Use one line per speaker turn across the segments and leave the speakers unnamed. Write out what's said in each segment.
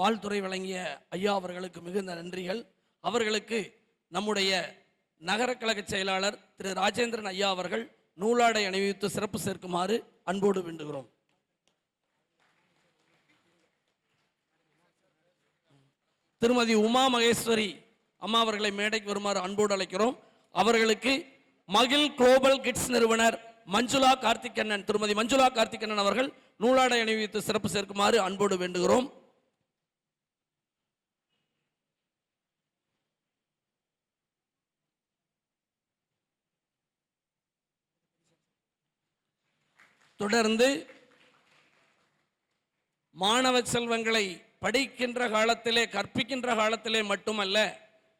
வாழ்த்துறை வழங்கிய ஐயா அவர்களுக்கு மிகுந்த நன்றிகள். அவர்களுக்கு நம்முடைய நகர கழக செயலாளர் திரு ராஜேந்திரன் ஐயா அவர்கள் நூலாடை அணிவித்து சிறப்பு சேர்க்குமாறு அன்போடு வேண்டுகிறோம். திருமதி உமா மகேஸ்வரி அம்மா அவர்களை மேடைக்கு வருமாறு அன்போடு அழைக்கிறோம். அவர்களுக்கு மகிழ் குளோபல் கிட்ஸ் நிறுவனர் மஞ்சுளா கார்த்திகண்ணன் திருமதி மஞ்சுளா கார்த்திகண்ணன் அவர்கள் நூலாடை அணிவித்து சிறப்பு சேர்க்குமாறு அன்போடு வேண்டுகிறோம். தொடர்ந்து மாணவ செல்வங்களை படிக்கின்ற காலத்திலே கற்பிக்கின்ற காலத்திலே மட்டுமல்ல,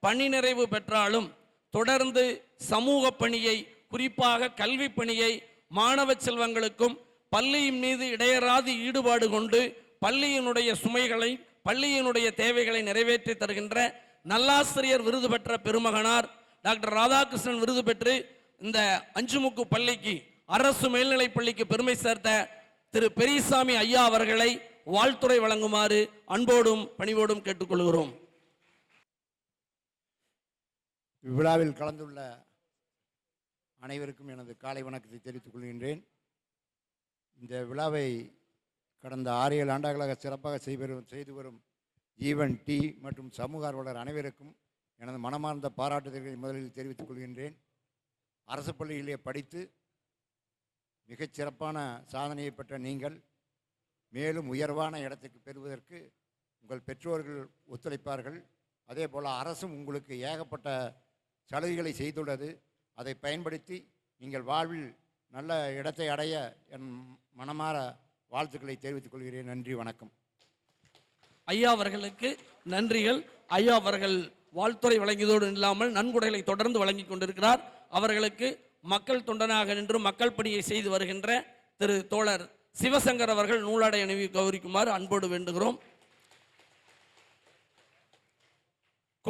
பணி நிறைவு பெற்றாலும் தொடர்ந்து சமூக பணியை, குறிப்பாக கல்வி பணியை மாணவ செல்வங்களுக்கும் பள்ளியின் மீது இடையறாது ஈடுபாடு கொண்டு பள்ளியினுடைய சுமைகளை, பள்ளியினுடைய தேவைகளை நிறைவேற்றி தருகின்ற நல்லாசிரியர் விருது பெற்ற பெருமகனார் டாக்டர் ராதாகிருஷ்ணன் விருது பெற்று இந்த அஞ்சுமுக்கு பள்ளிக்கு, அரசு மேல்நிலைப் பள்ளிக்கு பெருமை சேர்த்த திரு பெரியசாமி ஐயா அவர்களை வாழ்த்துறை வழங்குமாறு அன்போடும் பணிவோடும் கேட்டுக்கொள்கிறோம்.
இவ்விழாவில் கலந்துள்ள அனைவருக்கும் எனது காலை வணக்கத்தை தெரிவித்துக் கொள்கின்றேன். இந்த விழாவை கடந்த 6-7 ஆண்டுகளாக சிறப்பாக செய்து வரும் ஜீவன் டி மற்றும் சமூக ஆர்வலர் அனைவருக்கும் எனது மனமார்ந்த பாராட்டுதல்களை முதலில் தெரிவித்துக் கொள்கின்றேன். அரசு பள்ளியிலே படித்து மிகச் சிறப்பான சாதனையை பெற்ற நீங்கள் மேலும் உயர்வான இடத்துக்கு பெறுவதற்கு உங்கள் பெற்றோர்கள் ஒத்துழைப்பார்கள். அதே போல் அரசும் உங்களுக்கு ஏகப்பட்ட சலுகைகளை செய்துள்ளது. அதை பயன்படுத்தி நீங்கள் வாழ்வில் நல்ல இடத்தை அடைய என் மனமார வாழ்த்துக்களை தெரிவித்துக் கொள்கிறேன். நன்றி, வணக்கம்.
ஐயா அவர்களுக்கு நன்றிகள். ஐயா அவர்கள் வாழ்த்துறை வழங்கியதோடு இல்லாமல் நன்கொடைகளை தொடர்ந்து வழங்கி கொண்டிருக்கிறார். அவர்களுக்கு மக்கள் தொண்டனாக நின்று மக்கள் பணியை செய்து வருகின்ற திரு தோழர் சிவசங்கர் அவர்கள் நூலாடை அணிவி கௌரிக்குமாறு அன்போடு வேண்டுகிறோம்.